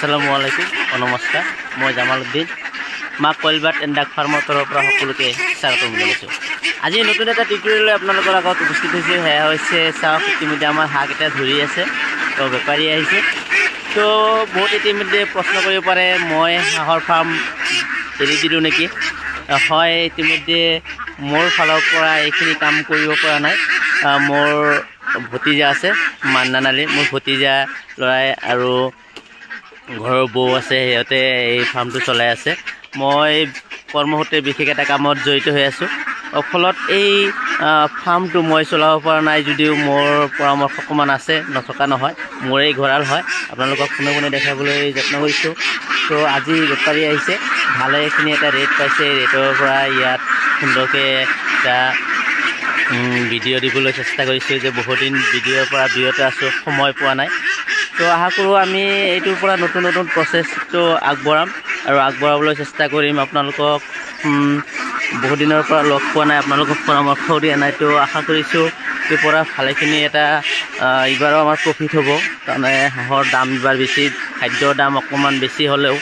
আসসালামু আলাইকুম নমস্কাৰ মই জামালউদ্দিন মা কইলবাট এণ্ড ডাক ফাৰ্মৰ তৰফৰ পৰা সকলোকে স্বাগতম জনাইছোঁ। আজি নতুন এটা টিউটৰিয়েল লৈ আপোনালোকৰ আগত উপস্থিত হৈছোঁ। সেয়া হৈছে চাওক ইতিমধ্যে আমাৰ হাঁহকেইটা ধৰি আছে, তো বেপাৰী আহিছে। তো বহুত ইতিমধ্যে প্ৰশ্ন কৰিব পাৰে মই হাঁহৰ ফাৰ্ম এৰি দিলোঁ নেকি। হয়, ইতিমধ্যে মোৰ ফালৰ পৰা এইখিনি কাম কৰিব পৰা নাই। মোৰ ভতিজা আছে মান্নানালী, মোৰ ভতিজা ল'ৰাই আৰু ঘৰৰ বৌ আছে, সিহঁতে এই ফাৰ্মটো চলাই আছে। মই কৰ্মসূত্ৰে বিশেষ এটা কামত জড়িত হৈ আছোঁ। ফলত এই ফাৰ্মটো মই চলাব পৰা নাই যদিও মোৰ পৰামৰ্শ অকণমান আছে, নথকা নহয়। মোৰেই গঁৰাল হয়, আপোনালোকক পোনে পোনে দেখাবলৈ যত্ন কৰিছোঁ। তো আজি বেপাৰী আহিছে, ভালেখিনি এটা ৰেট পাইছে। ৰেটৰ পৰা ইয়াত সুন্দৰকৈ এটা ভিডিঅ' দিবলৈ চেষ্টা কৰিছোঁ যে বহুদিন ভিডিঅ'ৰ পৰা বিৰত আছোঁ, সময় পোৱা নাই। তো আশা কৰোঁ আমি এইটোৰ পৰা নতুন নতুন প্ৰচেছটো আগবঢ়াম আৰু আগবঢ়াবলৈ চেষ্টা কৰিম। আপোনালোকক বহুদিনৰ পৰা লগ পোৱা নাই, আপোনালোকক পৰামৰ্শও দিয়া নাই। তো আশা কৰিছোঁ ইয়াৰ পৰা ভালেখিনি এটা এইবাৰো আমাৰ প্ৰফিট হ'ব। তাৰমানে হাঁহৰ দাম এইবাৰ বেছি, খাদ্যৰ দাম অকণমান বেছি হ'লেও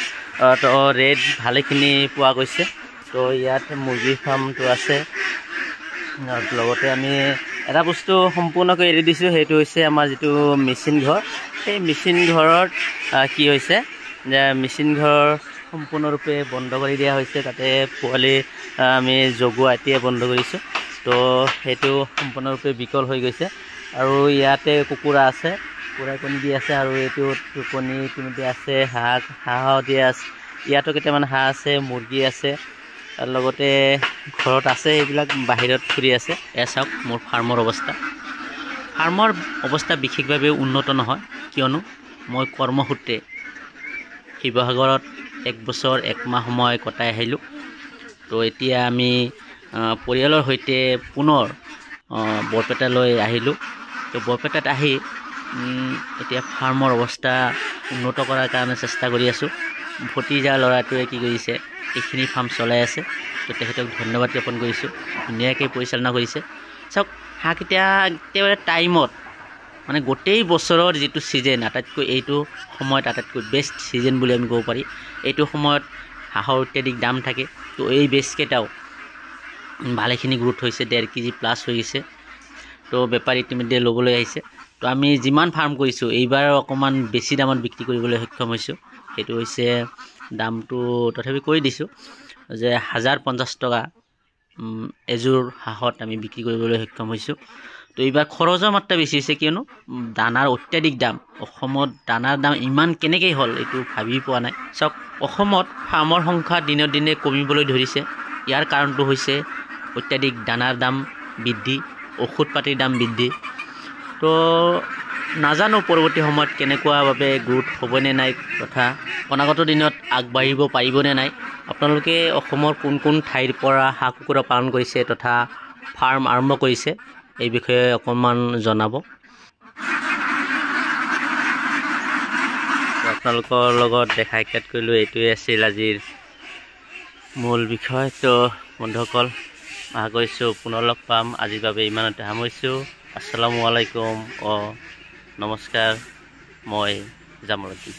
তো ৰেট ভালেখিনি পোৱা গৈছে। তো ইয়াত মুৰ্গী ফাৰ্মটো আছে, লগতে আমি এটা বস্তু সম্পূৰ্ণকৈ এৰি দিছোঁ, সেইটো হৈছে আমাৰ যিটো মেচিন ঘৰ। সেই মেচিন ঘৰত কি হৈছে যে মেচিন ঘৰ সম্পূৰ্ণৰূপে বন্ধ কৰি দিয়া হৈছে। তাতে পোৱালি আমি জগোৱা এতিয়া বন্ধ কৰিছোঁ। তো সেইটো সম্পূৰ্ণৰূপে বিকল হৈ গৈছে। আৰু ইয়াতে কুকুৰা আছে, কুকুৰাই কণী দি আছে, আৰু এইটো কণী ইতিমধ্যে আছে। হাঁহ দিয়া আছে, ইয়াতো কেইটামান হাঁহ আছে, মুৰ্গী আছে, তাৰ লগতে ঘৰত আছে, এইবিলাক বাহিৰত ফুৰি আছে। এয়া চাওক মোৰ ফাৰ্মৰ অৱস্থা। ফাৰ্মৰ অৱস্থা বিশেষভাৱে উন্নত নহয়, কিয়নো মই কৰ্মসূত্ৰে শিৱসাগৰত 1 বছৰ 1 মাহ সময় কটাই আহিলোঁ। তো এতিয়া আমি পৰিয়ালৰ সৈতে পুনৰ বৰপেটালৈ আহিলোঁ। তো বৰপেটাত আহি এতিয়া ফাৰ্মৰ অৱস্থা উন্নত কৰাৰ কাৰণে চেষ্টা কৰি আছোঁ। ভতিজা ল'ৰাটোৱে কি কৰিছে, এইখিনি ফাৰ্ম চলাই আছে। তো তেখেতক ধন্যবাদ জ্ঞাপন কৰিছোঁ, ধুনীয়াকৈ পৰিচালনা কৰিছে। চাওক হাঁহকেইটা একেবাৰে টাইমত, মানে গোটেই বছৰৰ যিটো ছিজন, আটাইতকৈ এইটো সময়ত আটাইতকৈ বেষ্ট ছিজন বুলি আমি ক'ব পাৰি। এইটো সময়ত হাঁহৰ অত্যাধিক দাম থাকে। তো এই বেচকেইটাও ভালেখিনি গ্ৰোথ হৈছে, 1.5 কেজি প্লাছ হৈ গৈছে। তো বেপাৰী ইতিমধ্যে ল'বলৈ আহিছে। তো আমি যিমান ফাৰ্ম কৰিছোঁ এইবাৰ অকণমান বেছি দামত বিক্ৰী কৰিবলৈ সক্ষম হৈছোঁ। সেইটো হৈছে দামটো তথাপি কৰি দিছোঁ যে 1050 টকা এযোৰ হাঁহত আমি বিক্ৰী কৰিবলৈ সক্ষম হৈছোঁ। তো এইবাৰ খৰচৰ মাত্ৰা বেছি হৈছে, কিয়নো দানাৰ অত্যাধিক দাম। অসমত দানাৰ দাম ইমান কেনেকৈ হ'ল এইটো ভাবি পোৱা নাই। চাওক অসমত ফাৰ্মৰ সংখ্যা দিনক দিনে কমিবলৈ ধৰিছে। ইয়াৰ কাৰণটো হৈছে অত্যাধিক দানাৰ দাম বৃদ্ধি, ঔষধ পাতিৰ দাম বৃদ্ধি। তো নাজানো পৰৱৰ্তী সময়ত কেনেকুৱাভাৱে গ্ৰোথ হ'বনে নাই, তথা অনাগত দিনত আগবাঢ়িব পাৰিবনে নাই। আপোনালোকে অসমৰ কোন কোন ঠাইৰ পৰা হাঁহ কুকুৰা পালন কৰিছে তথা ফাৰ্ম আৰম্ভ কৰিছে, এই বিষয়ে অকণমান জনাব। আপোনালোকৰ লগত দেখা সাক্ষাৎ কৰিলোঁ, এইটোৱে আছিল আজিৰ মূল বিষয়। তো বন্ধুসকল, আশা কৰিছোঁ পুনৰ লগ পাম। আজিৰ বাবে ইমানতে সামৰিছোঁ। আসসালামু আলাইকুম নমস্কাৰ, মই জামালউদ্দিন।